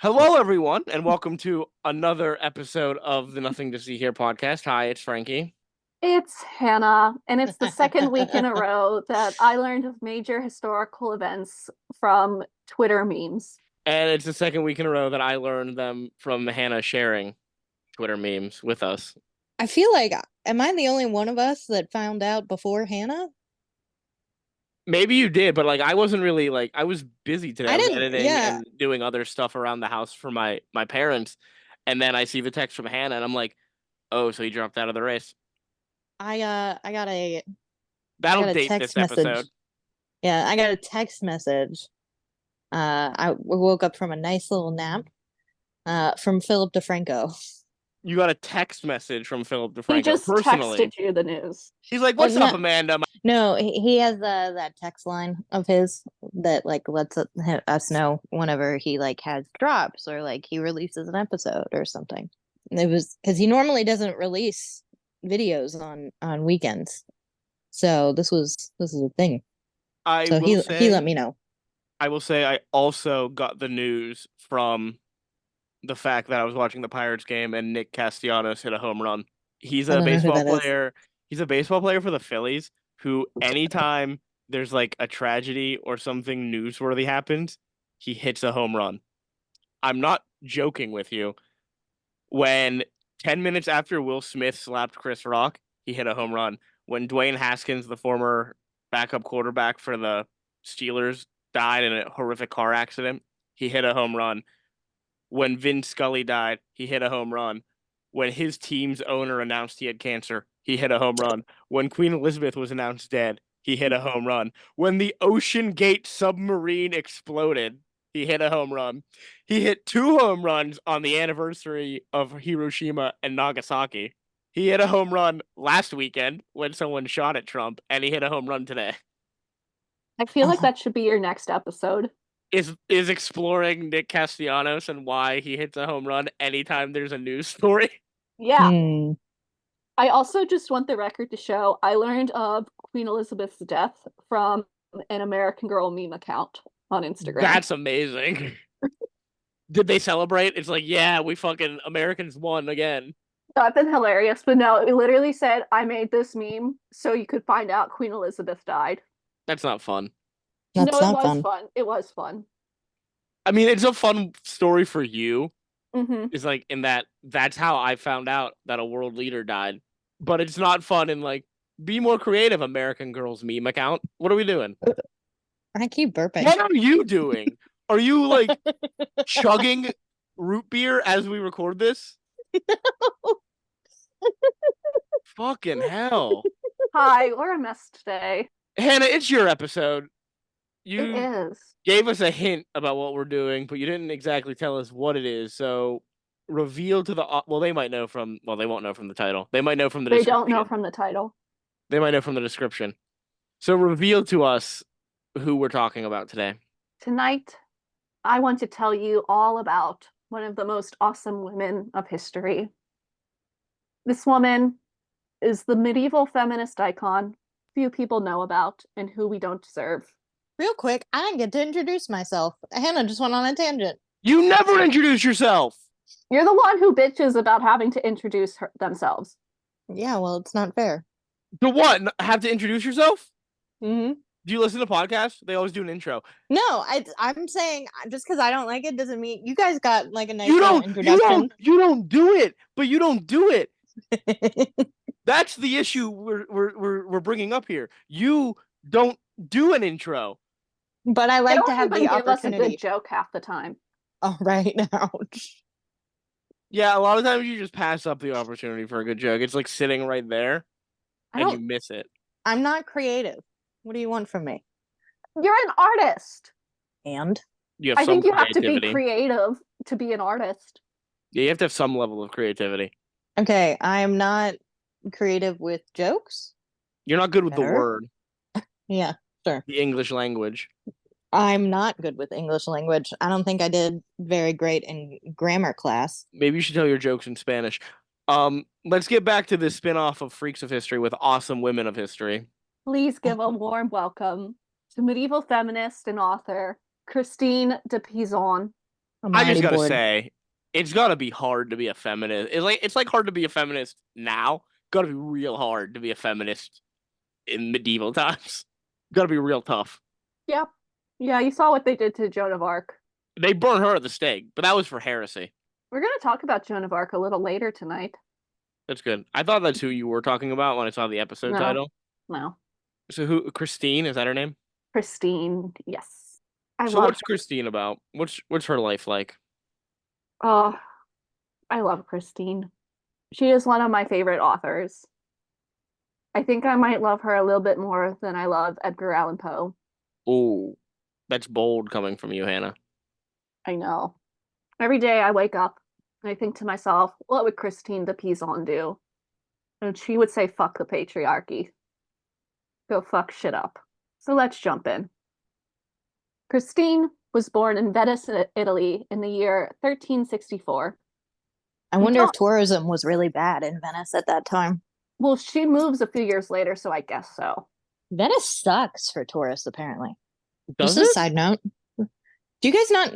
Hello, everyone, and welcome to another episode of the Nothing to See Here podcast. Hi, it's Frankie. It's Hannah, and it's the second week in a row that I learned of major historical events from Twitter memes. And it's the second week in a row that I learned them from Hannah sharing Twitter memes with us. I feel like, am I the only one of us that found out before Hannah? Maybe you did, but I wasn't really I was busy today. I I was didn't, editing yeah. and doing other stuff around the house for my parents, and then I see the text from Hannah, and I'm like, "Oh, so he dropped out of the race." I got a That'll date this text episode. message. Yeah, I got a text message. I woke up from a nice little nap. From Philip DeFranco. You got a text message from Philip DeFranco He just personally. texted you the news. He's like, "What's up, Amanda?" No, he has that text line of his that lets us know whenever he has drops or he releases an episode or something. And it was because he normally doesn't release videos on weekends, so this is a thing. He let me know. I will say I also got the news from the fact that I was watching the Pirates game and Nick Castellanos hit a home run. He's a baseball player. He's a baseball player for the Phillies who anytime there's a tragedy or something newsworthy happens, he hits a home run. I'm not joking with you. When 10 minutes after Will Smith slapped Chris Rock, he hit a home run. When Dwayne Haskins, the former backup quarterback for the Steelers, died in a horrific car accident, he hit a home run. When Vin Scully died, he hit a home run. When his team's owner announced he had cancer, he hit a home run. When Queen Elizabeth was announced dead, he hit a home run. When the Ocean Gate submarine exploded, he hit a home run. He hit 2 home runs on the anniversary of Hiroshima and Nagasaki. He hit a home run last weekend when someone shot at Trump, and he hit a home run today. I feel like that should be your next episode. Is exploring Nick Castellanos and why he hits a home run anytime there's a news story. Yeah. I also just want the record to show I learned of Queen Elizabeth's death from an American Girl meme account on Instagram. That's amazing. Did they celebrate? It's like, yeah, we fucking Americans won again. That's been hilarious, but no, it literally said, I made this meme so you could find out Queen Elizabeth died. That's not fun. No, it was fun. It was fun. I mean, it's a fun story for you. Mm-hmm. It's in that's how I found out that a world leader died. But it's not fun in be more creative, American Girls meme account. What are we doing? I keep burping. What are you doing? Are you chugging root beer as we record this? Fucking hell. Hi, we're a mess today. Hannah, it's your episode. You It is. Gave us a hint about what we're doing, but you didn't exactly tell us what it is. So reveal to the they might know from they won't know from the title. They might know from the description. They don't know from the title. They might know from the description. So reveal to us who we're talking about today. Tonight, I want to tell you all about one of the most awesome women of history. This woman is the medieval feminist icon few people know about and who we don't deserve. Real quick, I didn't get to introduce myself. Hannah just went on a tangent. You never introduce yourself. You're the one who bitches about having to introduce themselves. Yeah, well, it's not fair. The what? Have to introduce yourself? Mm-hmm. Do you listen to podcasts? They always do an intro. No, I'm saying just because I don't like it doesn't mean you guys got a nice little introduction. You don't do it, but you don't do it. That's the issue we're bringing up here. You don't do an intro. But I like to have the opportunity. Give us a good joke half the time. Oh, right. Ouch. Yeah, a lot of times you just pass up the opportunity for a good joke. It's sitting right there, and you miss it. I'm not creative. What do you want from me? You're an artist. And? I think you have to be creative to be an artist. Yeah, you have to have some level of creativity. Okay, I'm not creative with jokes. You're not good with the word. Yeah, sure. The English language. I'm not good with English language. I don't think I did very great in grammar class. Maybe you should tell your jokes in Spanish. Let's get back to this spinoff of Freaks of History with awesome women of history. Please give a warm welcome to medieval feminist and author Christine de Pizan. I'm I just already gotta bored. say, it's gotta be hard to be a feminist. It's like hard to be a feminist now. Gotta be real hard to be a feminist in medieval times. Gotta be real tough. Yep. Yeah, you saw what they did to Joan of Arc. They burned her at the stake, but that was for heresy. We're going to talk about Joan of Arc a little later tonight. That's good. I thought that's who you were talking about when I saw the episode No, title. no. So who? Christine, is that her name? Christine, yes. I So love what's Christine about? What's her life like? Oh, I love Christine. She is one of my favorite authors. I think I might love her a little bit more than I love Edgar Allan Poe. Oh, that's bold coming from you, Hannah. I know. Every day I wake up and I think to myself, what would Christine de Pizan do? And she would say, fuck the patriarchy. Go fuck shit up. So let's jump in. Christine was born in Venice, Italy in the year 1364. I wonder if tourism was really bad in Venice at that time. Well, she moves a few years later, so I guess so. Venice sucks for tourists, apparently. Does Just it? a side note. Do you guys not?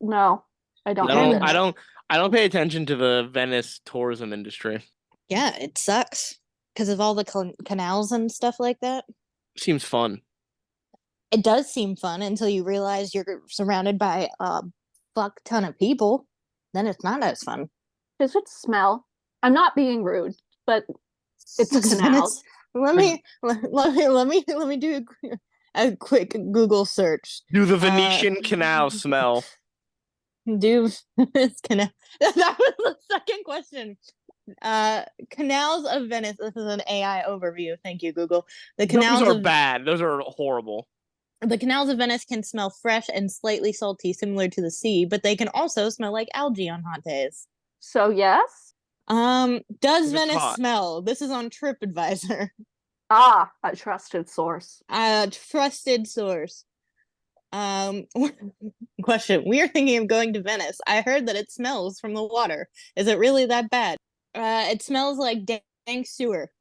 No, I don't. I don't pay attention to the Venice tourism industry. Yeah, it sucks because of all the canals and stuff like that. Seems fun. It does seem fun until you realize you're surrounded by a fuck ton of people. Then it's not as fun. Does it smell? I'm not being rude, but it's a canal. Let me do a quick Google search. Do the Venetian canal smell? Do this canal? That was the second question. Canals of Venice. This is an AI overview. Thank you, Google. Those are bad. Those are horrible. The canals of Venice can smell fresh and slightly salty, similar to the sea, but they can also smell like algae on hot days. So yes. Does Venice smell? This is on TripAdvisor. Ah, a trusted source. A trusted source. Question. We are thinking of going to Venice. I heard that it smells from the water. Is it really that bad? It smells like dank sewer.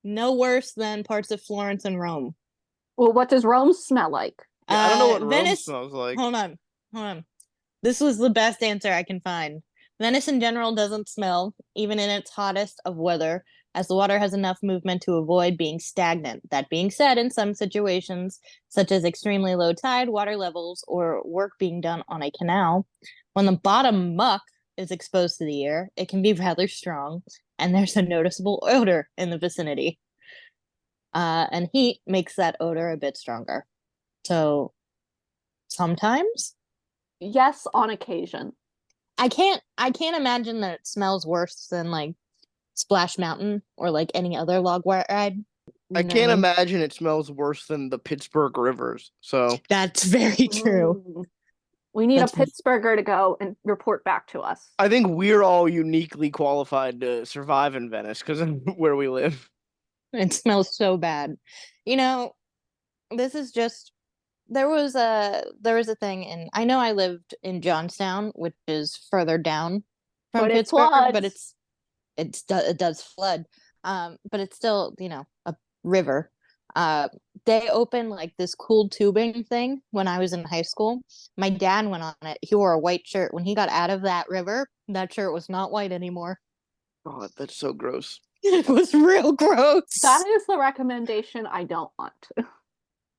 No worse than parts of Florence and Rome. Well, what does Rome smell like? Yeah, I don't know what Venice Rome smells like. Hold on. This was the best answer I can find. Venice in general doesn't smell, even in its hottest of weather, as the water has enough movement to avoid being stagnant. That being said, in some situations, such as extremely low tide, water levels, or work being done on a canal, when the bottom muck is exposed to the air, it can be rather strong, and there's a noticeable odor in the vicinity. And heat makes that odor a bit stronger. So, sometimes? Yes, on occasion. I can't imagine that it smells worse than like Splash Mountain or like any other log ride. I can't imagine it smells worse than the Pittsburgh rivers. So that's very true. We need a Pittsburgher to go and report back to us. I think we're all uniquely qualified to survive in Venice because of where we live. It smells so bad. You know, this is just there was a thing, and I know I lived in Johnstown, which is further down from Pittsburgh, but it does flood. But it's still, you know, a river. They opened like this cool tubing thing when I was in high school. My dad went on it. He wore a white shirt. When he got out of that river, that shirt was not white anymore. God, that's so gross. It was real gross. That is the recommendation I don't want.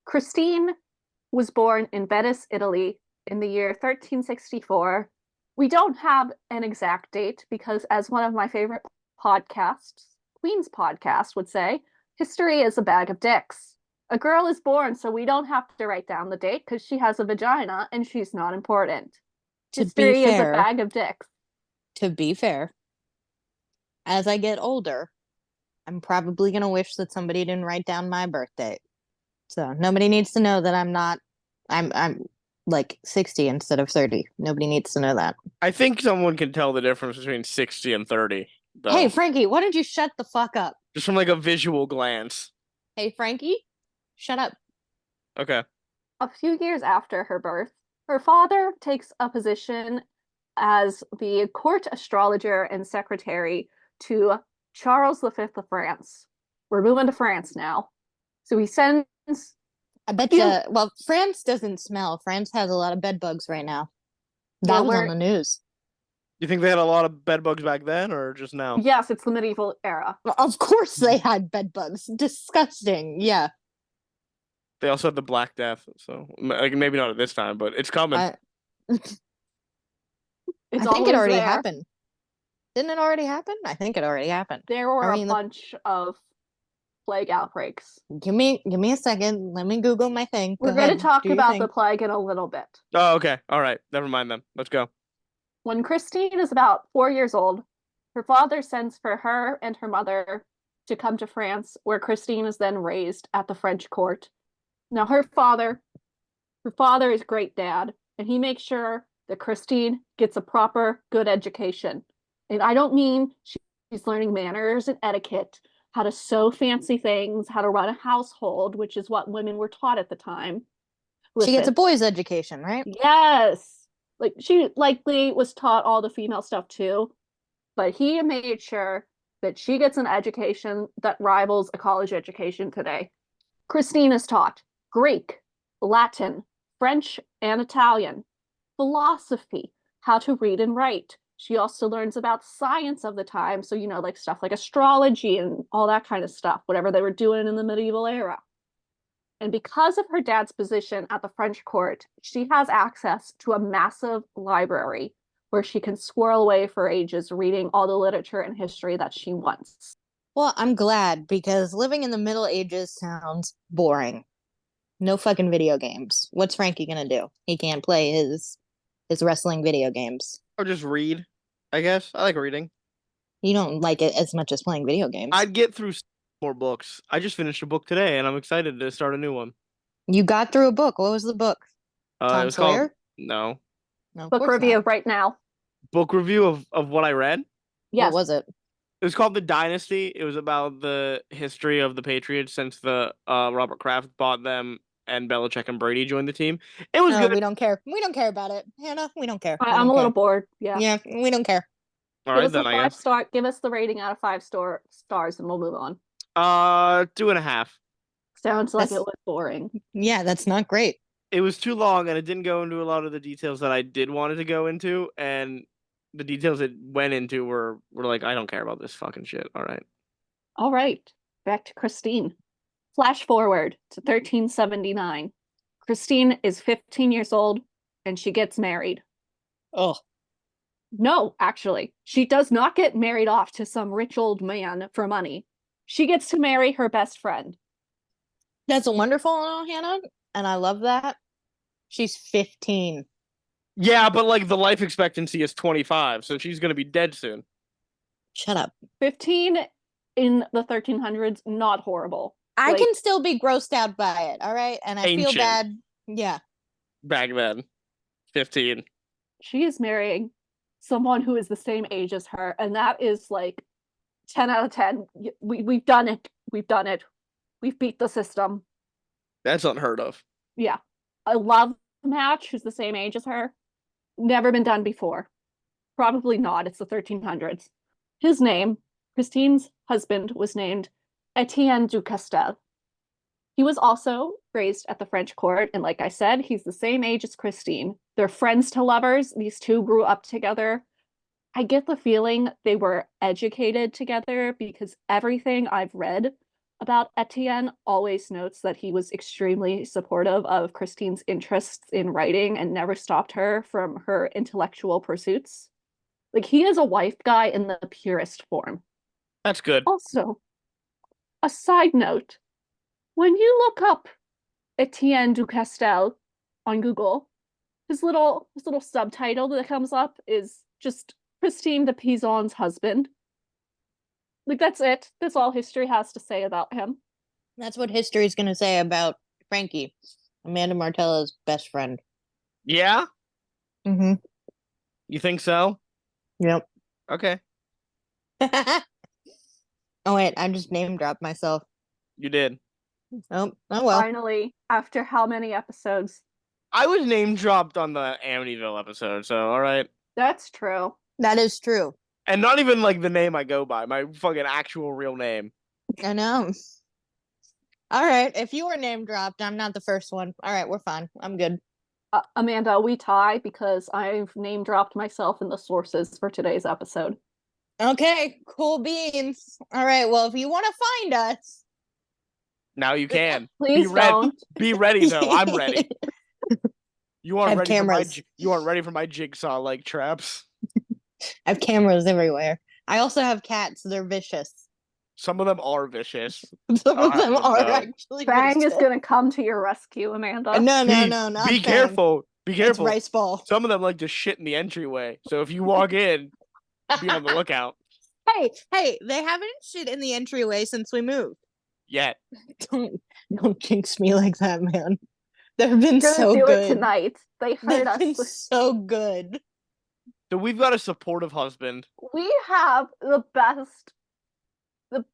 Christine was born in Venice, Italy in the year 1364. We don't have an exact date because, as one of my favorite podcasts, Queen's podcast, would say, history is a bag of dicks. A girl is born, so we don't have to write down the date because she has a vagina and she's not important. History is a bag of dicks. To be fair, as I get older, I'm probably going to wish that somebody didn't write down my birth date. So nobody needs to know that I'm like 60 instead of 30. Nobody needs to know that. I think someone can tell the difference between 60 and 30. Though. Hey, Frankie, why don't you shut the fuck up? Just from like a visual glance. Hey, Frankie, shut up. Okay. A few years after her birth, her father takes a position as the court astrologer and secretary to Charles V of France. We're moving to France now. So he sends... I bet you... Well, France doesn't smell. France has a lot of bed bugs right now. That Well, was on the news. You think they had a lot of bed bugs back then, or just now? yes, it's the medieval era. Well, of course they had bed bugs. Disgusting. Yeah. They also had the Black Death, so like maybe not at this time, but it's coming. I It's I think it always already there. happened. Didn't it already happen? I think it already happened. There were Are a we in the- bunch of plague outbreaks. Give me a second. Let me Google my thing. We're Go going to ahead. talk Do your about thing. the plague in a little bit. Oh, okay. All right. Never mind then. Let's go. When Christine is about 4 years old, her father sends for her and her mother to come to France, where Christine is then raised at the French court. Now, her father is a great dad, and he makes sure that Christine gets a proper, good education. And I don't mean she's learning manners and etiquette, how to sew fancy things, how to run a household, which is what women were taught at the time. She gets a Listen, boy's education, right? yes. Like she likely was taught all the female stuff too, but he made sure that she gets an education that rivals a college education today. Christine is taught Greek, Latin, French, and Italian, philosophy, how to read and write. She also learns about science of the time, so like stuff like astrology and all that kind of stuff, whatever they were doing in the medieval era. And because of her dad's position at the French court, she has access to a massive library where she can squirrel away for ages reading all the literature and history that she wants. Well, I'm glad because living in the Middle Ages sounds boring. No fucking video games. What's Frankie gonna do? He can't play his wrestling video games. Or just read, I guess. I like reading. You don't like it as much as playing video games. I'd get through more books. I just finished a book today, and I'm excited to start a new one. You got through a book. What was the book? It Tom was called Sawyer? no No, of Book course review not. right now. book review of what I read. Yes. What was it? It was called The Dynasty. It was about the history of the Patriots since the Robert Kraft bought them and Belichick and Brady joined the team. It was No, good. we don't care. We don't care about it. Hannah, we don't care. We I'm don't a little care. board. Yeah. Yeah, we don't care. All Give right us then, a I five guess. star. Give us the rating out of stars, and we'll move on. 2.5. Sounds like That's- it was boring. Yeah, that's not great. It was too long, and it didn't go into a lot of the details that I did want it to go into, and the details it went into were like, I don't care about this fucking shit. All right. All right, back to Christine. Flash forward to 1379. Christine is 15 years old and she gets married. Oh, No, actually, she does not get married off to some rich old man for money. She gets to marry her best friend. that's wonderful, Hannah, and I love that. She's 15. Yeah, but like the life expectancy is 25, so she's gonna be dead soon. Shut up. 15 in the 1300s, not horrible. I Like, can still be grossed out by it, all right? And I feel Ancient. bad. Yeah. Back then, 15. she is marrying someone who is the same age as her, and that is like 10 out of 10. We've done it. We've done it. We've beat the system. That's unheard of. Yeah. A love match who's the same age as her. Never been done before. Probably not. It's the 1300s. His name, Christine's husband, was named Etienne du Castel. He was also raised at the French court, and like I said, he's the same age as Christine. They're friends to lovers. These two grew up together. I get the feeling they were educated together because everything I've read about Etienne always notes that he was extremely supportive of Christine's interests in writing and never stopped her from her intellectual pursuits. Like, he is a wife guy in the purest form. That's good. Also, a side note, when you look up Etienne du Castel on Google, his little subtitle that comes up is just Christine de Pizan's husband. Like, that's it. That's all history has to say about him. That's what history's going to say about Frankie, Amanda Martella's best friend. Yeah? Mm-hmm. You think so? Yep. Okay. Oh, wait, I just name dropped myself. You did. Oh well. Finally, after how many episodes? I was name dropped on the Amityville episode, so all right. That's true. That is true. And not even like the name I go by, my fucking actual real name. I know. All right, if you were name dropped, I'm not the first one. All right, we're fine. I'm good. Amanda, we tie because I've name dropped myself in the sources for today's episode. Okay, cool beans. All right, well, if you want to find us, Now you can. Please don't. Be ready though. I'm ready. You aren't have ready cameras. you aren't ready for my jigsaw like traps. I have cameras everywhere. I also have cats. They're vicious. Some of them are vicious. Some I'll of them have to are know. actually Fang vicious. is gonna come to your rescue, Amanda. No, not Be Fang. careful. Be It's careful. rice ball. Some of them like to shit in the entryway. So if you walk in, be on the lookout. Hey, they haven't shit in the entryway since we moved. Yet. Don't jinx me like that, man. They've been Gonna so do good. it tonight. They heard They've been us. so good. So we've got a supportive husband. We have the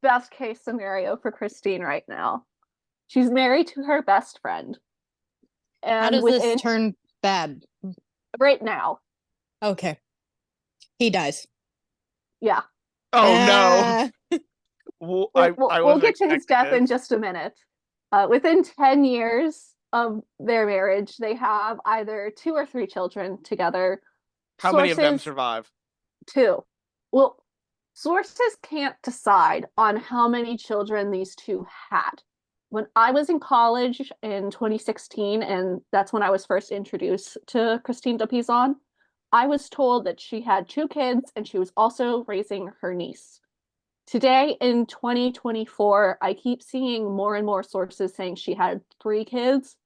best case scenario for Christine right now. She's married to her best friend. And How does this turn bad? right now. Okay. He dies. Yeah. Oh no. We'll wasn't get to his expecting death in this. just a minute. Within 10 years of their marriage, they have either 2 or 3 children together. How many of them survive? 2. Well, sources can't decide on how many children these 2 had. When I was in college in 2016, and that's when I was first introduced to Christine de Pizan, I was told that she had 2 kids and she was also raising her niece. Today in 2024, I keep seeing more and more sources saying she had 3 kids.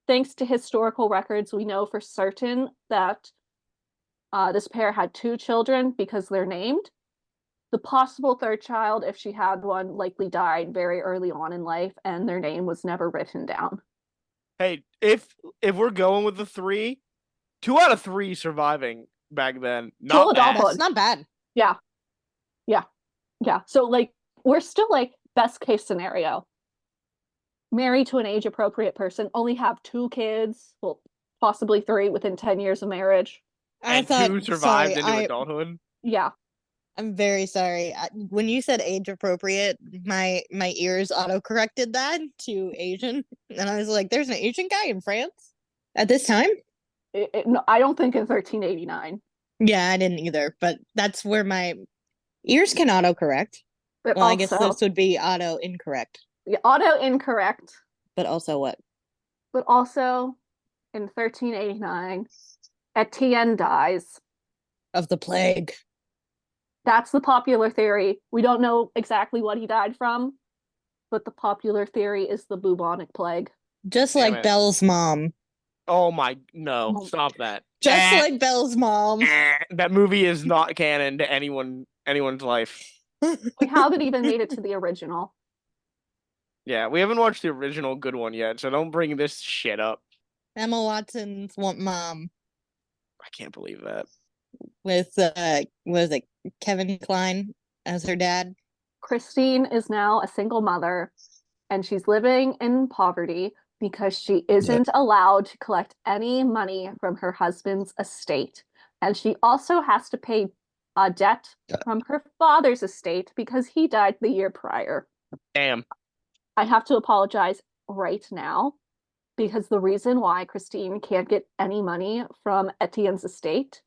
Thanks to historical records, we know for certain that this pair had 2 children because they're named. The possible 3rd child, if she had one, likely died very early on in life, and their name was never written down. Hey, if we're going with the 3, 2 out of 3 surviving back then, not bad. That's not bad. Yeah. So like we're still like best case scenario. Married to an age appropriate person, only have 2 kids, well, possibly 3 within 10 years of marriage. And 2 survived into adulthood. Yeah. I'm very sorry. When you said age appropriate, my ears auto corrected that to Asian, and I was like, "There's an Asian guy in France at this time." No, I don't think in 1389. Yeah, I didn't either, but that's where my ears can auto correct. But Well, also, I guess this would be auto incorrect. Auto incorrect. But also what? But also, in 1389, Etienne dies of the plague. That's the popular theory. We don't know exactly what he died from, but the popular theory is the bubonic plague. Just like Belle's mom. Oh my, no, stop that. Just like Belle's mom. That movie is not canon to anyone's life. We haven't even made it to the original. Yeah, we haven't watched the original good one yet, so don't bring this shit up. Emma Watson's mom. I can't believe that. With was it Kevin Kline as her dad? Christine is now a single mother, and she's living in poverty because she isn't allowed to collect any money from her husband's estate. And she also has to pay a debt from her father's estate because he died the year prior. Damn. I have to apologize right now because the reason why Christine can't get any money from Etienne's estate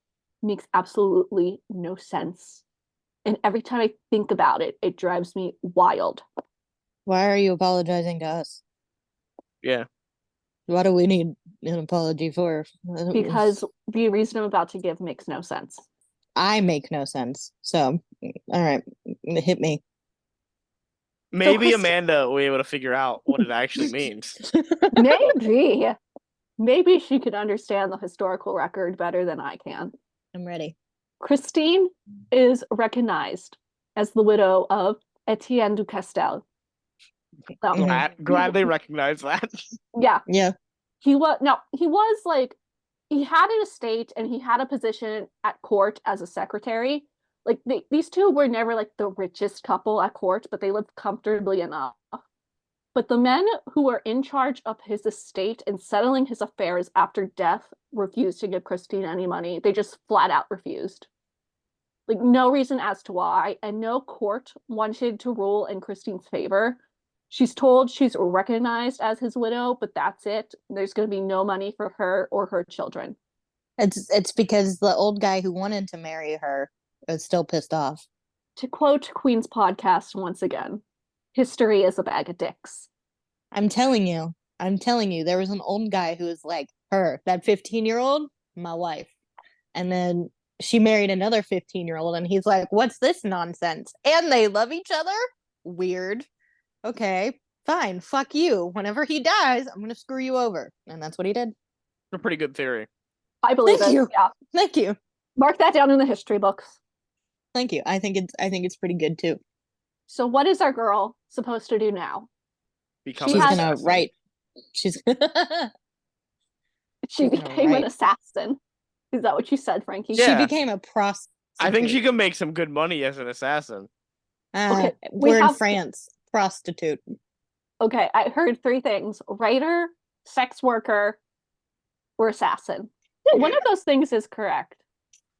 makes absolutely no sense. And every time I think about it, it drives me wild. Why are you apologizing to us? Yeah. What do we need an apology for? Because the reason I'm about to give makes no sense. I make no sense. So, all right, hit me. Maybe Amanda will be able to figure out what it actually means. Maybe she could understand the historical record better than I can. I'm ready. Christine is recognized as the widow of Etienne du Castel. Glad they recognize that. Yeah. He was he had an estate and he had a position at court as a secretary. Like these two were never like the richest couple at court, but they lived comfortably enough. But the men who were in charge of his estate and settling his affairs after death refused to give Christine any money. They just flat out refused. No reason as to why, and no court wanted to rule in Christine's favor. She's told she's recognized as his widow, but that's it. There's going to be no money for her or her children. It's because the old guy who wanted to marry her is still pissed off. To quote Queen's podcast once again, history is a bag of dicks. I'm telling you, there was an old guy who was like, her, that 15-year-old, my wife. And then she married another 15-year-old, and he's like, what's this nonsense? And they love each other? Weird. Okay, fine, fuck you. Whenever he dies, I'm gonna screw you over. And that's what he did. A pretty good theory. I believe Thank it. you. Yeah. Thank you. Mark that down in the history books. Thank you. I think it's pretty good too. So what is our girl supposed to do now? Become She's an gonna assassin. write. She's She became an assassin. Is that what you said, Frankie? Yeah. She became a prostitute. I think she can make some good money as an assassin. Okay, we're in France. Prostitute. Okay, I heard three things: writer, sex worker, or assassin. One of those things is correct.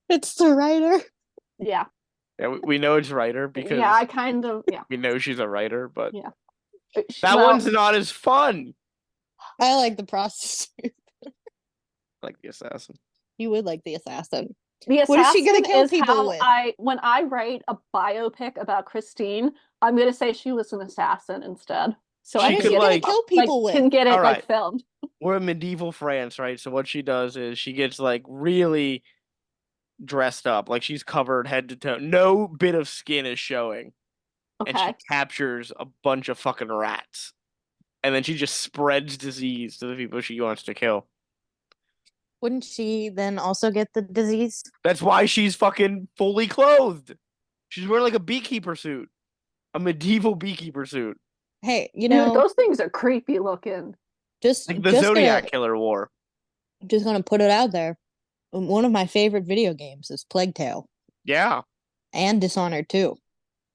It's the writer. Yeah. Yeah, we know it's writer because Yeah, I kind of we know she's a writer, but Yeah. that one's not as fun. I like the prostitute. Like the assassin. You would like the assassin. The assassin What is she gonna kill is people how with? when I write a biopic about Christine, I'm gonna say she was an assassin instead. So She I What is could, she gonna like- kill people with? can get it All right. like filmed. We're in medieval France, right? So what she does is she gets like really dressed up, like she's covered head to toe. No bit of skin is showing. And she Okay. captures a bunch of fucking rats. And then she just spreads disease to the people she wants to kill. Wouldn't she then also get the disease? That's why she's fucking fully clothed. She's wearing like a beekeeper suit. A medieval beekever suit. Hey, you Dude, know, those things are creepy looking. just Like the just Zodiac Killer wore. gonna put it out there. One of my favorite video games is Plague Tale Yeah. and Dishonored 2.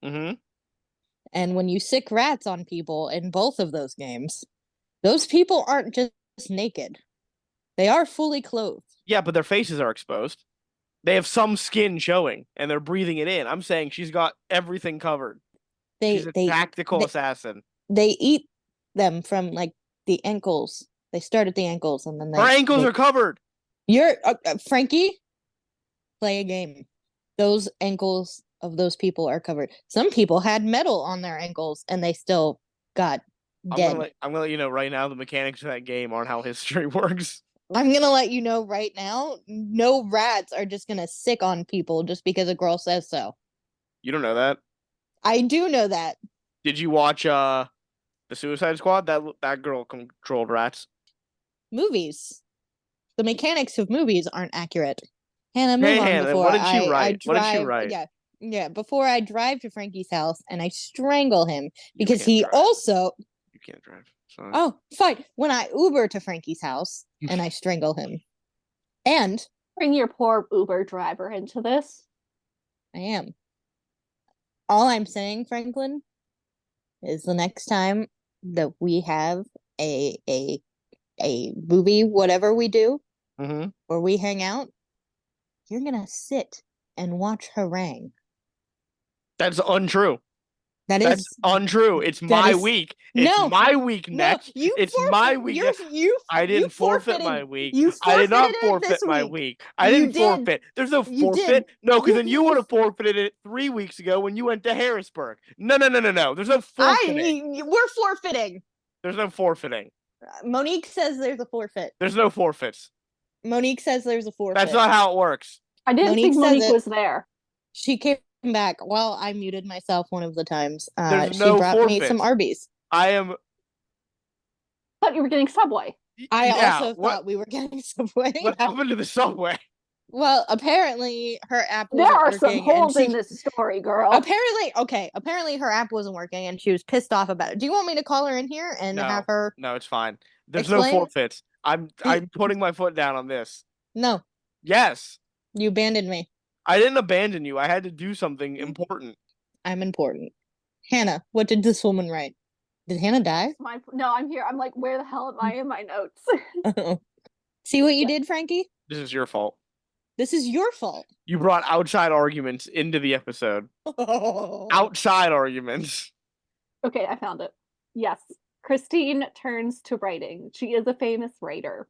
Mm-hmm. And when you sick rats on people in both of those games, those people aren't just naked. They are fully clothed. Yeah, but their faces are exposed. They have some skin showing, and they're breathing it in. I'm saying she's got everything covered. She's a tactical assassin. They eat them from like the ankles. They start at the ankles and then Her ankles are covered. You're Frankie. Play a game. Those ankles of those people are covered. Some people had metal on their ankles and they still got dead. I'm gonna let you know right now the mechanics of that game aren't how history works. I'm gonna let you know right now. No rats are just gonna sick on people just because a girl says so. You don't know that. I do know that. Did you watch the Suicide Squad? That girl controlled rats. Movies. The mechanics of movies aren't accurate. Hannah, move on Hannah, before what did she I write? What did she drive. write? Yeah. Before I drive to Frankie's house and I strangle him You because can't he drive. also. You can't drive. Sorry. Oh, fine. When I Uber to Frankie's house and I strangle him, and Bring your poor Uber driver into this. I am. All I'm saying, Franklin, is the next time that we have a movie, whatever we do, Mm-hmm. or we hang out, you're gonna sit and watch Harangue. That's untrue. That's untrue. It's my week. It's my week next. No, it's my week. I didn't forfeit my week. I did not forfeit my week. I didn't forfeit. There's no forfeit. No, because then you would have forfeited it 3 weeks ago when you went to Harrisburg. No. There's no forfeiting. We're forfeiting. There's no forfeiting. Monique says there's a forfeit. There's no forfeits. Monique says there's a forfeit. That's not how it works. I didn't Monique think says Monique it. was there. She came back. Well, I muted myself one of the times. There's She no brought me forfeit. some Arby's. I am. Thought you were getting Subway. I yeah, also thought we were getting Subway. What happened to the subway? Well, apparently her app There wasn't are some working, holes and in this story, girl. Apparently her app wasn't working and she was pissed off about it. Do you want me to call her in here and have her? No, it's fine. There's no Explain? forfeits. I'm putting my foot down on this. No, Yes. you abandoned me. I didn't abandon you. I had to do something important. I'm important. Hannah, what did this woman write? Did Hannah die? No, I'm here. I'm like, where the hell am I in my notes? See what you did, Frankie? This is your fault. This is your fault. You brought outside arguments into the episode. Outside arguments. Okay, I found it. Yes, Christine turns to writing. She is a famous writer.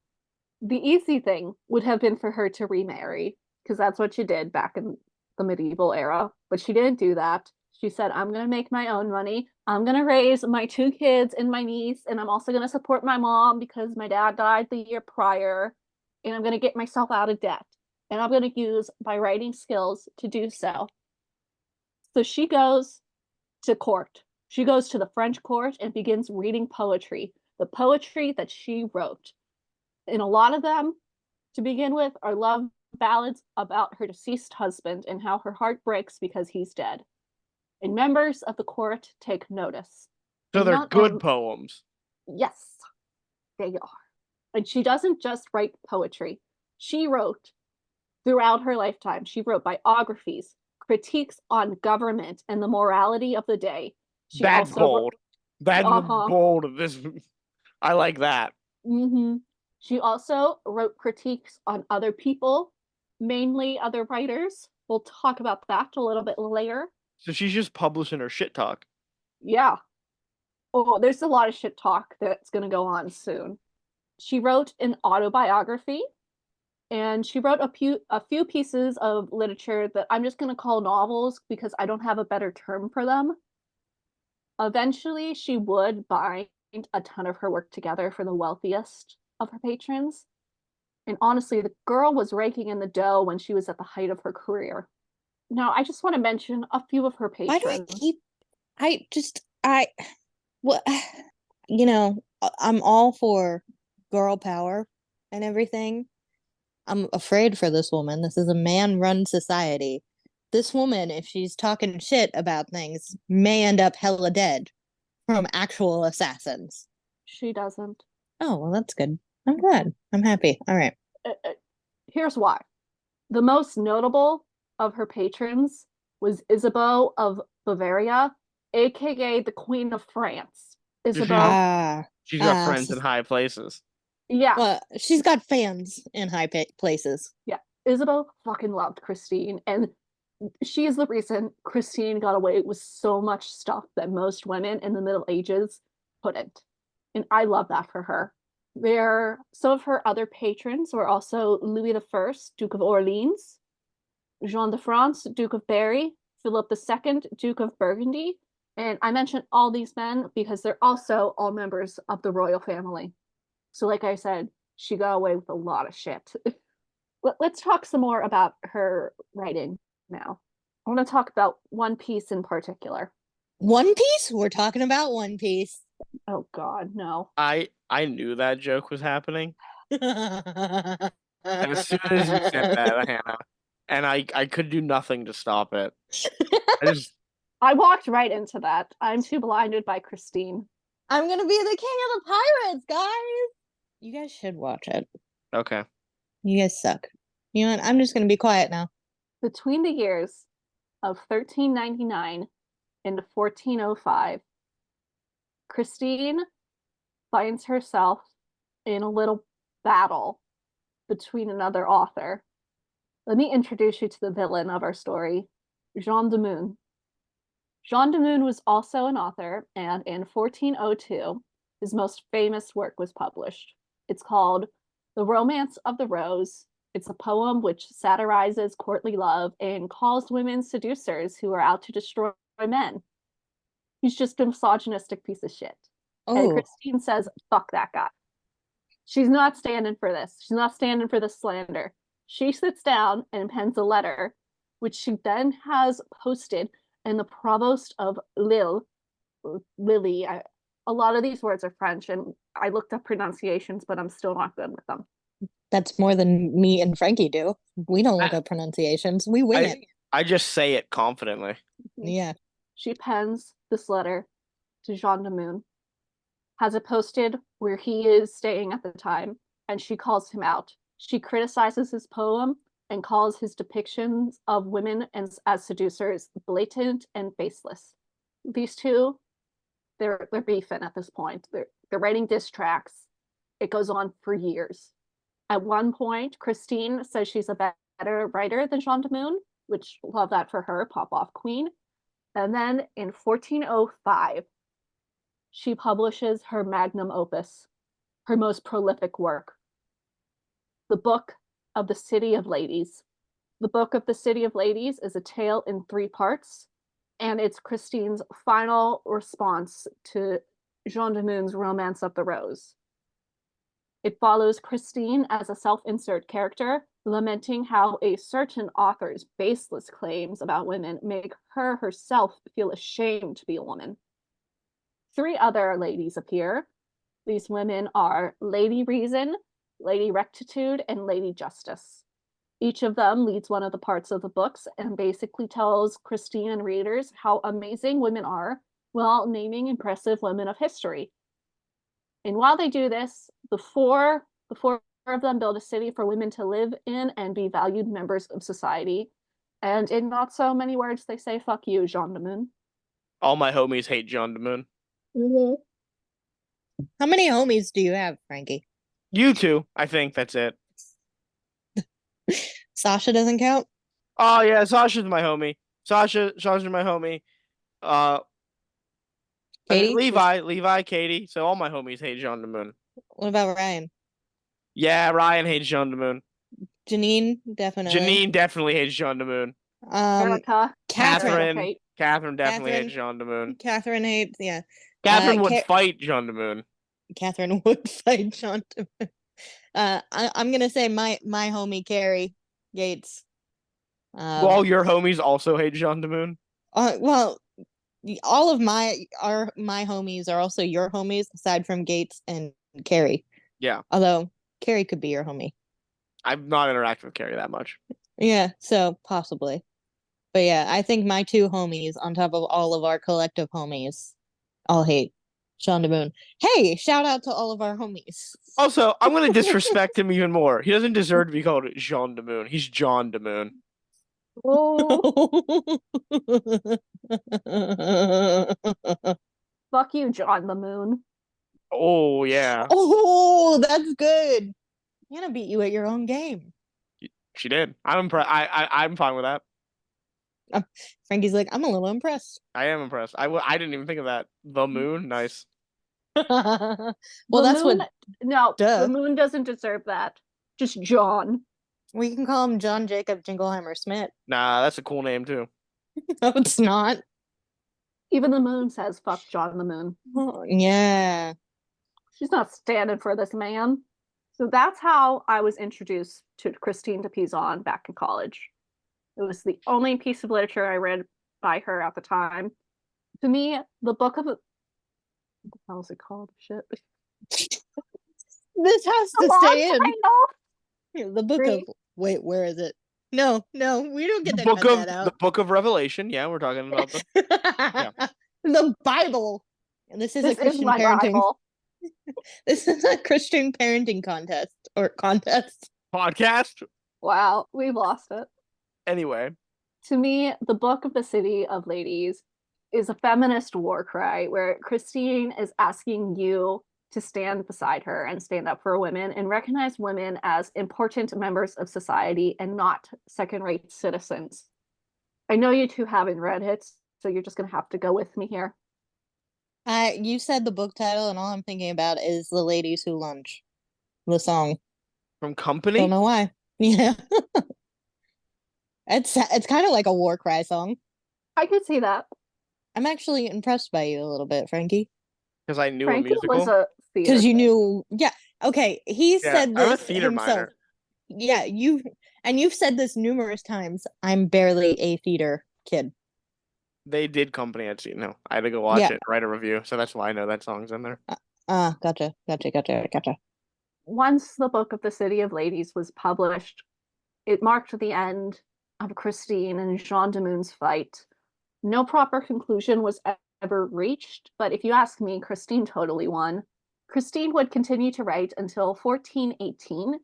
The easy thing would have been for her to remarry, because that's what she did back in the medieval era. But she didn't do that. She said, I'm going to make my own money. I'm going to raise my 2 kids and my niece, and I'm also going to support my mom because my dad died the year prior, and I'm going to get myself out of debt. And I'm going to use my writing skills to do so. So she goes to court. She goes to the French court and begins reading poetry, the poetry that she wrote. And a lot of them, to begin with, are love ballads about her deceased husband and how her heart breaks because he's dead. And members of the court take notice. So And they're not good only, poems. yes, they are. And she doesn't just write poetry. She wrote throughout her lifetime, she wrote biographies, critiques on government and the morality of the day. She That's also bold. That's uh-huh. bold of this. I like that. Mm-hmm. She also wrote critiques on other people, mainly other writers. We'll talk about that a little bit later. So she's just publishing her shit talk. Yeah. Oh, there's a lot of shit talk that's going to go on soon. She wrote an autobiography, and she wrote a few pieces of literature that I'm just going to call novels because I don't have a better term for them. Eventually, she would bind a ton of her work together for the wealthiest of her patrons. And honestly, the girl was raking in the dough when she was at the height of her career. Now, I just want to mention a few of her Why do I patrons. keep? I just I what I'm all for girl power and everything. I'm afraid for this woman. This is a man-run society. This woman, if she's talking shit about things, may end up hella dead from actual assassins. She doesn't. Oh, well, that's good. I'm glad. I'm happy. All right. Here's why. The most notable of her patrons was Isabeau of Bavaria, aka the Queen of France. So Isabeau, she's got friends in high places. yeah, well, she's got fans in high places. yeah. Isabeau fucking loved Christine, and she is the reason Christine got away with so much stuff that most women in the Middle Ages couldn't. And I love that for her. Some of her other patrons were also Louis I, Duke of Orleans, Jean de France, Duke of Berry, Philip II, Duke of Burgundy. And I mention all these men because they're also all members of the royal family. So, like I said, she got away with a lot of shit. Let's talk some more about her writing now. I want to talk about one piece in particular. One Piece? We're talking about One Piece. Oh God, no. I knew that joke was happening I as soon as you said that, Hannah, and I could do nothing to stop it. I just I walked right into that. I'm too blinded by Christine. I'm gonna be the king of the pirates, guys. You guys should watch it. okay. You guys suck. You know what? I'm just gonna be quiet now. Between the years of 1399 and 1405, Christine finds herself in a little battle between another author. Let me introduce you to the villain of our story, Jean de Meun. Jean de Meun was also an author, and in 1402, his most famous work was published. It's called The Romance of the Rose. It's a poem which satirizes courtly love and calls women seducers who are out to destroy men. He's just a misogynistic piece of shit. And Oh, Christine says, fuck that guy. She's not standing for this. She's not standing for the slander. She sits down and pens a letter, which she then has posted in the provost of Lille, Lily. A lot of these words are French, and I looked up pronunciations, but I'm still not good with them. that's more than me and Frankie do. We don't look I up pronunciations. We wing it. I just say it confidently. Yeah. She pens this letter to Jean de Meun, has it posted where he is staying at the time, and she calls him out. She criticizes his poem and calls his depictions of women as seducers blatant and baseless. These two, they're beefing at this point. They're writing diss tracks. It goes on for years. At one point, Christine says she's a better writer than Jean de Meun, which love that for her, pop off queen. And then in 1405, she publishes her magnum opus, her most prolific work, the Book of the City of Ladies. The Book of the City of Ladies is a tale in 3 parts, and it's Christine's final response to Jean de Meun's Romance of the Rose. It follows Christine as a self-insert character, lamenting how a certain author's baseless claims about women make her herself feel ashamed to be a woman. 3 other ladies appear. These women are Lady Reason, Lady Rectitude, and Lady Justice. Each of them leads one of the parts of the books and basically tells Christine and readers how amazing women are while naming impressive women of history. And while they do this, the four of them build a city for women to live in and be valued members of society. And in not so many words, they say, fuck you, Jean de Meun. All my homies hate Jean de Meun. How many homies do you have, Frankie? You two, I think that's it. Sasha doesn't count? Oh yeah, Sasha's my homie. Sasha's my homie. Katie? Levi, Katie. So all my homies hate Jean de Meun. What about Ryan? Yeah, Ryan hates Jean de Meun. Janine, definitely. Janine definitely hates Jean de Meun. Erica. Catherine. Catherine definitely hates Jean de Meun. Catherine hates, yeah. Catherine would fight Jean de Meun. Catherine would fight Jean de Meun. I'm gonna say my homie Carrie Gates. Well, your homies also hate Jean de Meun. Well, all of my homies are also your homies, aside from Gates and Carrie. Yeah. Although Carrie could be your homie. I've not interacted with Carrie that much. Yeah, so possibly. But yeah, I think my 2 homies, on top of all of our collective homies, all hate Jean de Meun. Hey, shout out to all of our homies. Also, I'm going to disrespect him even more. He doesn't deserve to be called Jean de Meun. He's John de Meun. Oh. Fuck you, John de Meun. Oh, yeah. Oh, that's good. Deanna beat you at your own game. She did. I'm impressed. I'm fine with that. Frankie's like, I'm a little impressed. I am impressed. I didn't even think of that. The moon, nice. Well, that's moon, what. No, duh. the moon doesn't deserve that. Just John. We can call him John Jacob Jingleheimer Smith. Nah, that's a cool name too. No, it's not. Even the moon says, fuck John the Moon. Oh, yeah. She's not standing for this man. So that's how I was introduced to Christine de Pizan back in college. It was the only piece of literature I read by her at the time. To me, the book of... What the hell is it called? Shit. This has to stay in. The book of... Wait, where is it? No, we don't get to cut that out. The book of Revelation. Yeah, we're talking about the Bible. And this is a Christian parenting. Bible. This is a Christian parenting contest. Podcast. Wow, we've lost it. Anyway. To me, the Book of the City of Ladies is a feminist war cry where Christine is asking you to stand beside her and stand up for women and recognize women as important members of society and not second-rate citizens. I know you two haven't read it, so you're just going to have to go with me here. You said the book title, and all I'm thinking about is The Ladies Who Lunch. The song. From Company? Don't know why. Yeah. It's kind of like a war cry song. I could see that. I'm actually impressed by you a little bit, Frankie. Because I knew Frankie a musical. Was a because you knew, yeah. Okay, he said this I'm a theater himself. minor. Yeah, you've said this numerous times. I'm barely a theater kid. They did Company at Sea. No, I had to go watch it, write a review, so that's why I know that song's in there. Gotcha. Once the Book of the City of Ladies was published, it marked the end of Christine and Jean de Meun's fight. No proper conclusion was ever reached, but if you ask me, Christine totally won. Christine would continue to write until 1418.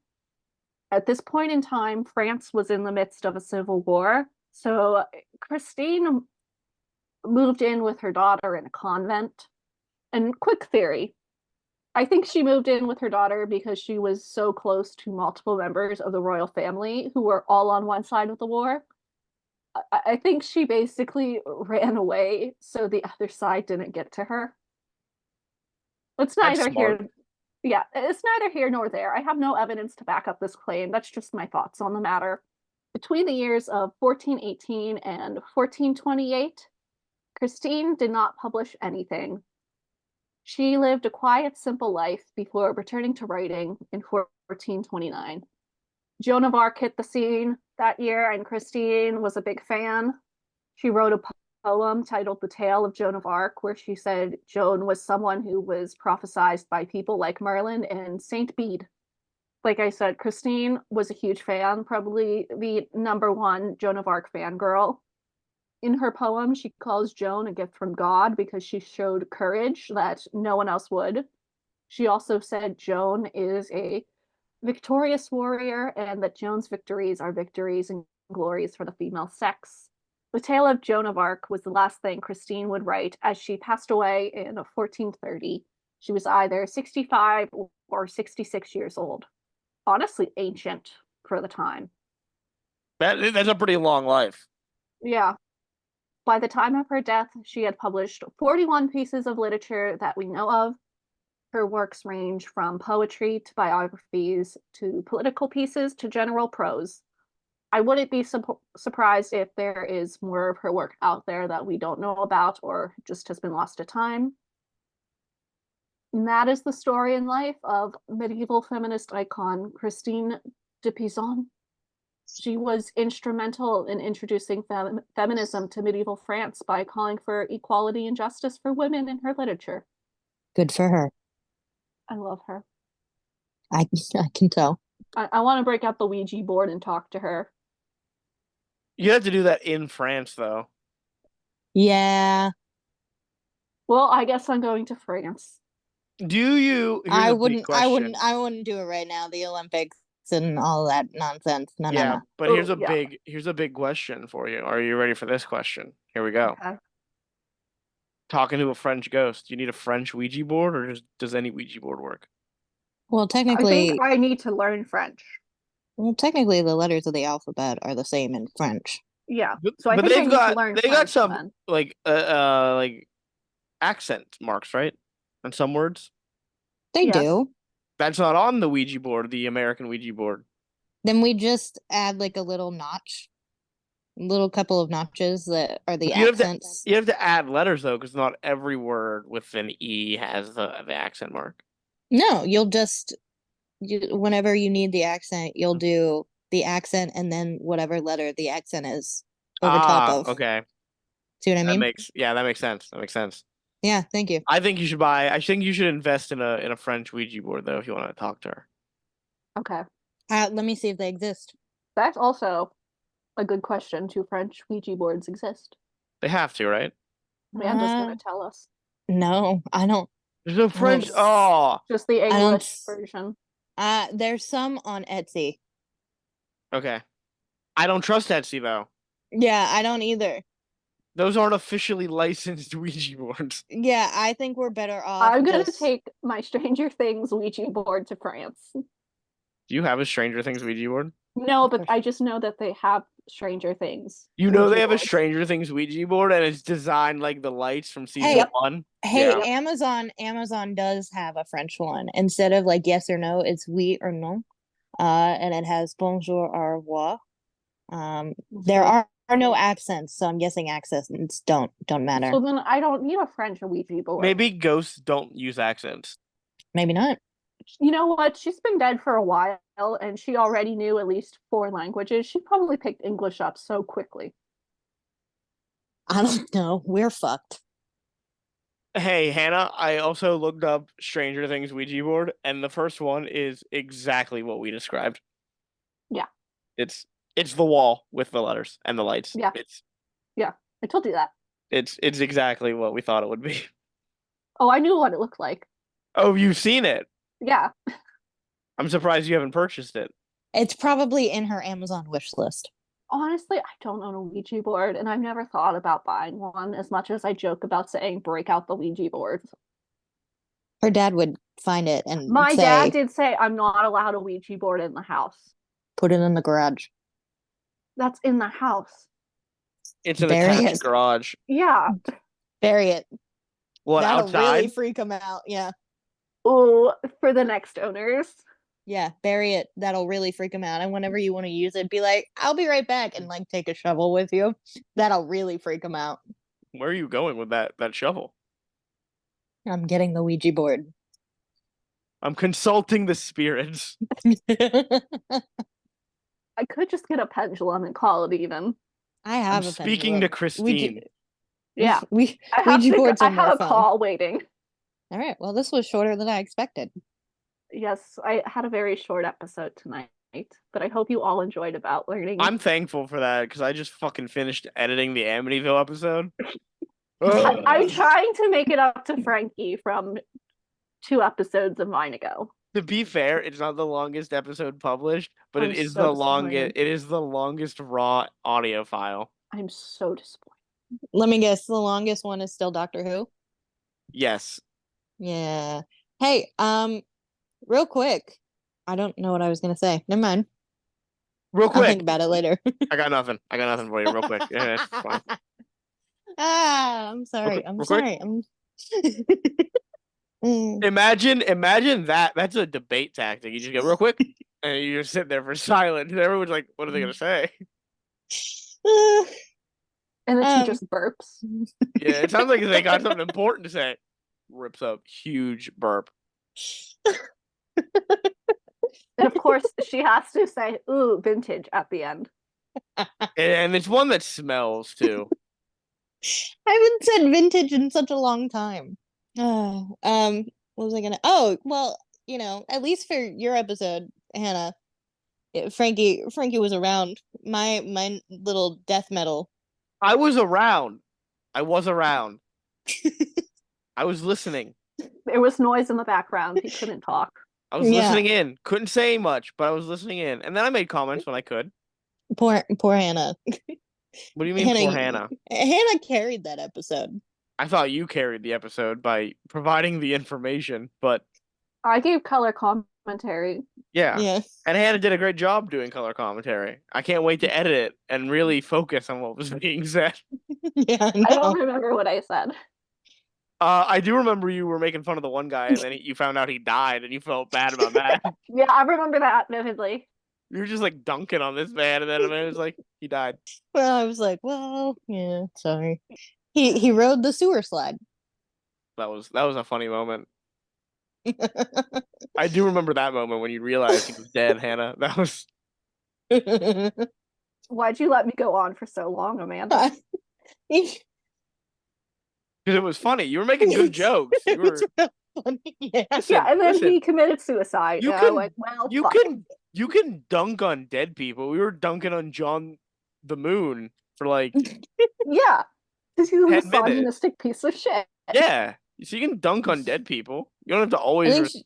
At this point in time, France was in the midst of a civil war, so Christine moved in with her daughter in a convent. And quick theory, I think she moved in with her daughter because she was so close to multiple members of the royal family who were all on one side of the war. I think she basically ran away so the other side didn't get to her. It's That's neither smart. here. Yeah, it's neither here nor there. I have no evidence to back up this claim. That's just my thoughts on the matter. Between the years of 1418 and 1428, Christine did not publish anything. She lived a quiet, simple life before returning to writing in 1429. Joan of Arc hit the scene that year, and Christine was a big fan. She wrote a poem titled The Tale of Joan of Arc, where she said Joan was someone who was prophesied by people like Merlin and Saint Bede. Like I said, Christine was a huge fan, probably the #1 Joan of Arc fangirl. In her poem, she calls Joan a gift from God because she showed courage that no one else would. She also said Joan is a victorious warrior and that Joan's victories are victories and glories for the female sex. The Tale of Joan of Arc was the last thing Christine would write as she passed away in 1430. She was either 65 or 66 years old. Honestly, ancient for the time. That's a pretty long life. Yeah. By the time of her death, she had published 41 pieces of literature that we know of. Her works range from poetry to biographies to political pieces to general prose. I wouldn't be surprised if there is more of her work out there that we don't know about or just has been lost to time. And that is the story and life of medieval feminist icon Christine de Pizan. She was instrumental in introducing feminism to medieval France by calling for equality and justice for women in her literature. Good for her. I love her. I can tell. I want to break out the Ouija board and talk to her. You have to do that in France, though. Yeah. Well, I guess I'm going to France. Do you? Here's I a big wouldn't question. I wouldn't do it right now. The Olympics and all that nonsense. No, Yeah, no. but Oh, yeah. here's a big question for you. Are you ready for this question? Here we go. Okay. Talking to a French ghost. Do you need a French Ouija board, or does any Ouija board work? Well, I think technically, I need to learn French. the letters of the alphabet are the same in French. Yeah. But, So I but think I need to learn they got French some then. like accent marks, right? On some words. They Yes. do. That's not on the Ouija board, the American Ouija board. Then we just add like a little notch, little couple of notches that are the accents. You have to add letters though, because not every word with an E has the accent mark. No, whenever you need the accent, you'll do the accent and then whatever letter the accent is over top of. Okay. See what I mean? That makes sense. That makes sense. Yeah, thank you. I think you should invest in a French Ouija board though if you want to talk to her. Okay. Let me see if they exist. That's also a good question. Do French Ouija boards exist? They have to, right? Amanda's gonna tell us. No, I don't. There's no French. don't- Oh, Just the I don't English version. There's some on Etsy. okay. I don't trust Etsy though. Yeah, I don't either. Those aren't officially licensed Ouija boards. Yeah, I think we're better off. I'm gonna take my Stranger Things Ouija board to France. Do you have a Stranger Things Ouija board? No, but I just know that they have Stranger Things. You know they Ouija have a boards. Stranger Things Ouija board and it's designed like the lights from season Hey, 1. Hey, Yeah. Amazon does have a French one. Instead of like yes or no, it's oui or non. And it has bonjour, au revoir. There are no accents, so I'm guessing accents don't matter. So then I don't need a French Ouija board. Maybe ghosts don't use accents. Maybe not. You know what? She's been dead for a while and she already knew at least 4 languages. She probably picked English up so quickly. I don't know. We're fucked. Hey, Hannah, I also looked up Stranger Things Ouija board, and the first one is exactly what we described. Yeah. It's the wall with the letters and the lights. Yeah. I told you that. It's exactly what we thought it would be. Oh, I knew what it looked like. Oh, you've seen it. Yeah. I'm surprised you haven't purchased it. It's probably in her Amazon wish list. Honestly, I don't own a Ouija board, and I've never thought about buying one as much as I joke about saying break out the Ouija board. Her dad would find it and My say, dad did say I'm not allowed a Ouija board in the house. put it in the garage. That's in the house. It's an Bury attached it. garage. Yeah. Bury it. What, That'll outside? really freak him out. Yeah. Ooh, for the next owners. Yeah, bury it. That'll really freak them out. And whenever you want to use it, be like, I'll be right back, and like take a shovel with you. That'll really freak them out. Where are you going with that shovel? I'm getting the Ouija board. I'm consulting the spirits. I could just get a pendulum and call it even. I I'm have a speaking to pendulum. Christine. Yeah. Ouija I boards are have more a fun. call waiting. All right. Well, this was shorter than I expected. Yes, I had a very short episode tonight, but I hope you all enjoyed about learning. I'm thankful for that because I just fucking finished editing the Amityville episode. I'm trying to make it up to Frankie from 2 episodes of mine ago. To be fair, it's not the longest episode published, but I'm it is so the longest. disappointed. It is the longest raw audio file. I'm so disappointed. Let me guess. The longest one is still Doctor Who. Yes. Yeah. Hey, real quick. I don't know what I was gonna say. Never mind. Real I'll think quick. about it later. I got nothing. I got nothing for you. Real quick. Yeah, it's fine. I'm sorry. I'm real quick. sorry. I'm Imagine that. That's a debate tactic. You just go real quick, and you just sit there for silence. And everyone's like, "What are they gonna say?" And then she just burps. Yeah, it sounds like they got something important to say. Rips up huge burp. And of course, she has to say, ooh, vintage at the end. And it's one that smells too. I haven't said vintage in such a long time. What was I gonna? Oh, well, at least for your episode, Hannah, Frankie was around. My little death metal. I was around. I was around. I was listening. There was noise in the background. He couldn't talk. I was listening in. Couldn't say much, but I was listening in. And then I made comments when I could. Poor Hannah. What do you mean, poor Hannah? Hannah carried that episode. I thought you carried the episode by providing the information, but I gave color commentary. yeah. And Hannah did a great job doing color commentary. I can't wait to edit it and really focus on what was being said. Yeah, I don't remember what I said. I do remember you were making fun of the one guy, and then you found out he died, and you felt bad about that. Yeah, I remember that vividly. You were just like dunking on this man, and then it was like he died. Well, I was like, well, yeah, sorry. He rode the sewer slide. That was a funny moment. I do remember that moment when you realized he was dead, Hannah. That was. Why'd you let me go on for so long, Amanda? Because it was funny. You were making good jokes. You were funny. Yeah. Listen, and then he committed suicide. You and can, I went, well, you can dunk on dead people. We were dunking on Jean de Meun for like yeah, because he's a 10 minutes. misogynistic piece of shit. Yeah, so you can dunk on dead people. You don't have to always.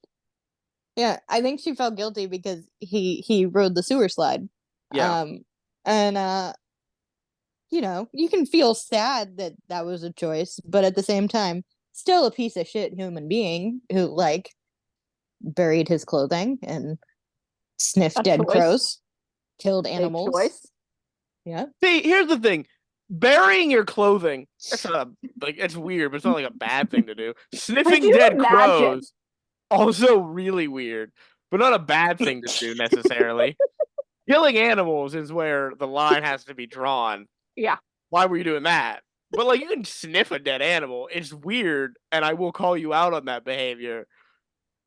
I think she felt guilty because he rode the sewer slide. Yeah. And you can feel sad that was a choice, but at the same time, still a piece of shit human being who like buried his clothing and sniffed dead crows, killed animals. Yeah. See, here's the thing. Burying your clothing, that's not it's weird, but it's not like a bad thing to do. Sniffing dead crows, also really weird, but not a bad thing to do necessarily. Killing animals is where the line has to be drawn. Yeah. Why were you doing that? But like you can sniff a dead animal. It's weird, and I will call you out on that behavior.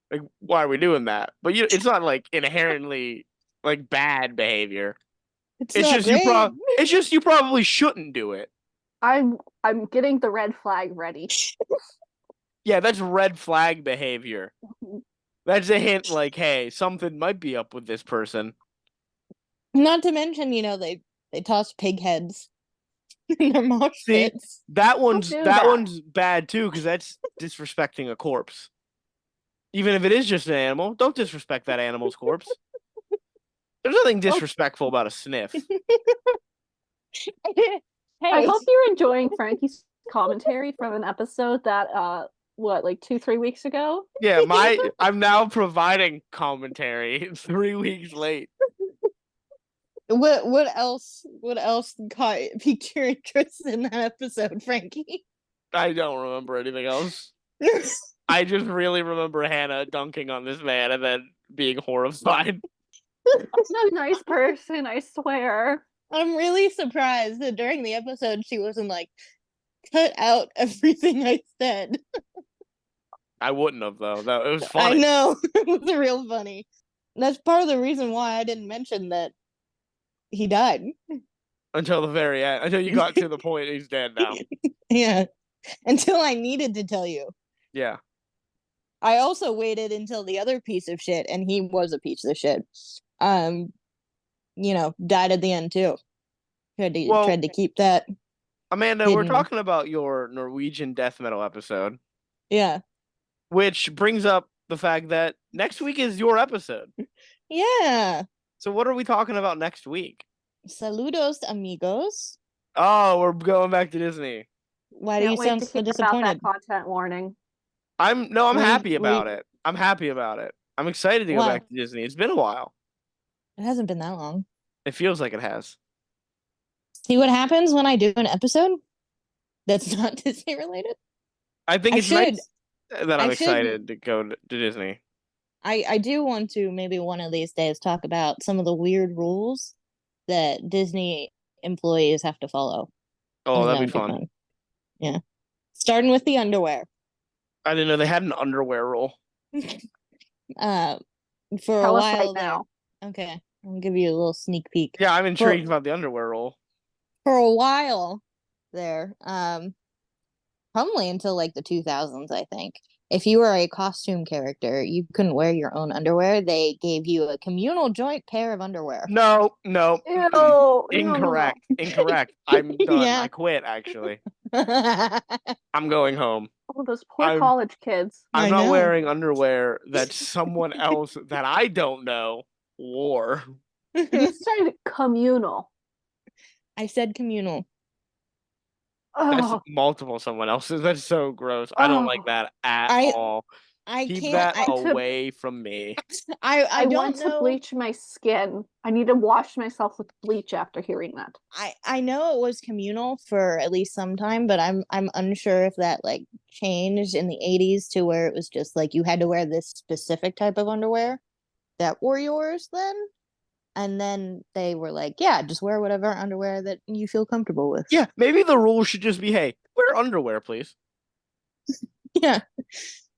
Like, why are we doing that? But it's not like inherently like bad behavior. It's just you probably shouldn't do it. I'm getting the red flag ready. Yeah, that's red flag behavior. That's a hint like, hey, something might be up with this person. Not to mention, they toss pig heads in their mosh pits. That one's bad too, because that's disrespecting a corpse. Even if it is just an animal, don't disrespect that animal's corpse. There's nothing disrespectful about a sniff. Hey, I hope you're enjoying Frankie's commentary from an episode that like 2-3 weeks ago? Yeah, I'm now providing commentary 3 weeks late. What else piqued your interest in that episode, Frankie? I don't remember anything else. I just really remember Hannah dunking on this man and then being horrified. I'm a nice person, I swear. I'm really surprised that during the episode she wasn't like, cut out everything I said. I wouldn't have though. That it was I funny know. It was real funny. That's part of the reason why I didn't mention that he died. until the very end. Until you got to the point he's dead now. Yeah. Until I needed to tell you. Yeah. I also waited until the other piece of shit, and he was a piece of shit. Died at the end too. Tried to keep that. Amanda, hidden. we're talking about your Norwegian death metal episode. Yeah. Which brings up the fact that next week is your episode. Yeah. So what are we talking about next week? Saludos, amigos. Oh, we're going back to Disney. Why do you sound so disappointed? About that content warning. I'm happy about it. I'm happy about it. I'm excited to go back to Disney. It's been a while. It hasn't been that long. It feels like it has. See what happens when I do an episode that's not Disney related? I think it's nice that I'm excited to go to Disney. I do want to maybe one of these days talk about some of the weird rules that Disney employees have to follow. Oh, that'd be fun. Yeah. Starting with the underwear. I didn't know they had an underwear rule. For Tell a us while right now. Okay. I'll give you a little sneak peek. Yeah, I'm intrigued about the underwear rule. For a while there, probably until like the 2000s, I think. If you were a costume character, you couldn't wear your own underwear. They gave you a communal joint pair of underwear. No. Ew, Incorrect. No. Incorrect. I'm done. Yeah. I quit, actually. I'm going home. Oh, those poor college kids. I'm not wearing underwear that someone else that I don't know wore. You said communal. I said communal. That's multiple someone else's. That's so gross. I don't like that at all. Keep that away from me. I don't want to bleach my skin. I need to wash myself with bleach after hearing that. I know it was communal for at least some time, but I'm unsure if that like changed in the 80s to where it was just like you had to wear this specific type of underwear that were yours then. And then they were like, yeah, just wear whatever underwear that you feel comfortable with. Yeah, maybe the rule should just be, hey, wear underwear, please. Yeah.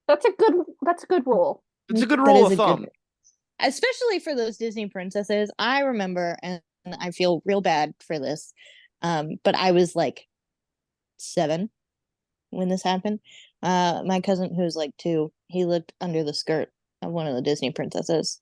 That's a good rule. It's a good rule of thumb. Especially for those Disney princesses. I remember, and I feel real bad for this, but I was like 7 when this happened. My cousin, who's like 2, he looked under the skirt of one of the Disney princesses.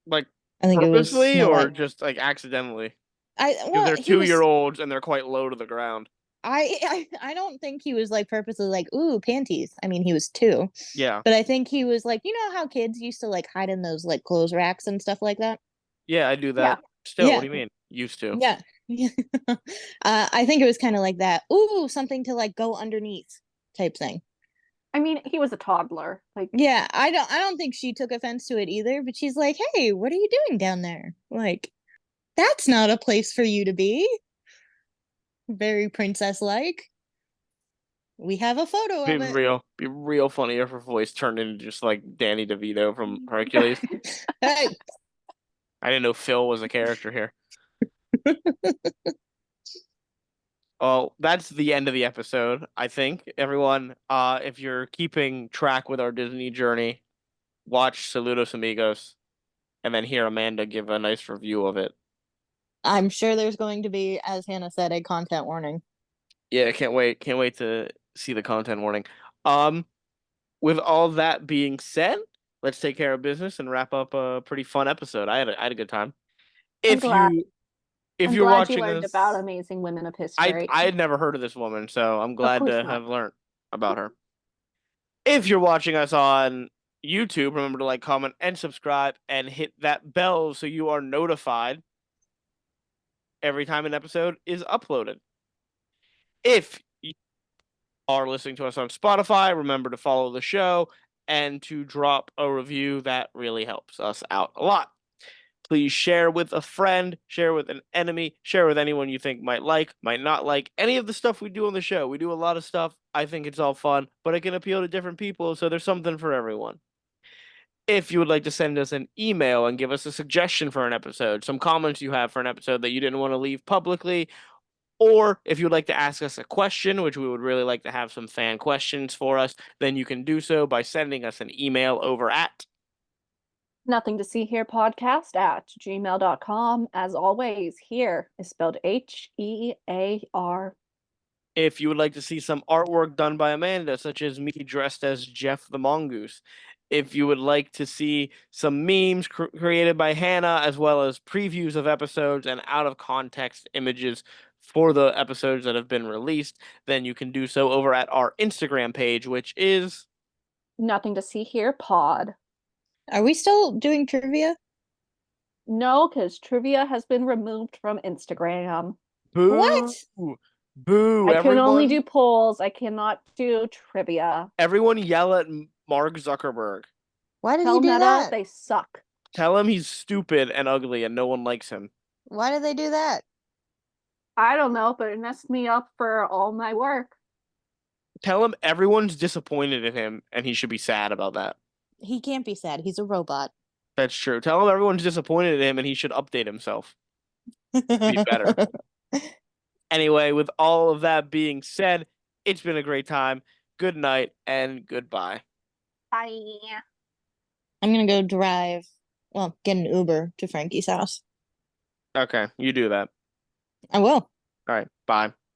Like, I think purposely it was or just like accidentally? Well, they're 2-year-olds and they're quite low to the ground. I don't think he was like purposely like, ooh, panties. I mean, he was 2. Yeah. But I think he was like, you know how kids used to like hide in those like clothes racks and stuff like that? Yeah, I do that. Yeah. Still, what do you mean? Used to. Yeah. I think it was kind of like that. Ooh, something to like go underneath type thing. I mean, he was a toddler. Like, yeah, I don't think she took offense to it either, but she's like, hey, what are you doing down there? Like, that's not a place for you to be. Very princess-like. We have a photo of it. Be real funny if her voice turned into just like Danny DeVito from Hercules. Hey. I didn't know Phil was a character here. Oh, that's the end of the episode, I think. Everyone, if you're keeping track with our Disney journey, watch Saludos Amigos and then hear Amanda give a nice review of it. I'm sure there's going to be, as Hannah said, a content warning. Yeah, can't wait to see the content warning. With all that being said, let's take care of business and wrap up a pretty fun episode. I had a good time. If you're watching you learned about amazing women of history. I had never heard of this woman, so I'm glad to have learned about her. If you're watching us on YouTube, remember to like, comment, and subscribe, and hit that bell so you are notified every time an episode is uploaded. If you are listening to us on Spotify, remember to follow the show and to drop a review. That really helps us out a lot. Please share with a friend, share with an enemy, share with anyone you think might like, might not like any of the stuff we do on the show. We do a lot of stuff. I think it's all fun, but it can appeal to different people, so there's something for everyone. If you would like to send us an email and give us a suggestion for an episode, some comments you have for an episode that you didn't want to leave publicly, or if you'd like to ask us a question, which we would really like to have some fan questions for us, then you can do so by sending us an email over at Nothing to see here podcast at gmail.com. As always, here is spelled Hear. if you would like to see some artwork done by Amanda, such as me dressed as Jeff the Mongoose. If you would like to see some memes created by Hannah, as well as previews of episodes and out of context images for the episodes that have been released, then you can do so over at our Instagram page, which is Nothing to see here pod. Are we still doing trivia? No, because trivia has been removed from Instagram. boo. What? Boo. I can only do polls. I cannot do trivia. Everyone yell at Mark Zuckerberg. Why did Tell he do Meta that? they suck. Tell him he's stupid and ugly and no one likes him. Why did they do that? I don't know, but it messed me up for all my work. Tell him everyone's disappointed in him and he should be sad about that. He can't be sad. He's a robot. That's true. Tell him everyone's disappointed in him and he should update himself. Be better. Anyway, with all of that being said, it's been a great time. Good night and goodbye. Bye. I'm gonna go get an Uber to Frankie's house. Okay, you do that. I will. All right, bye.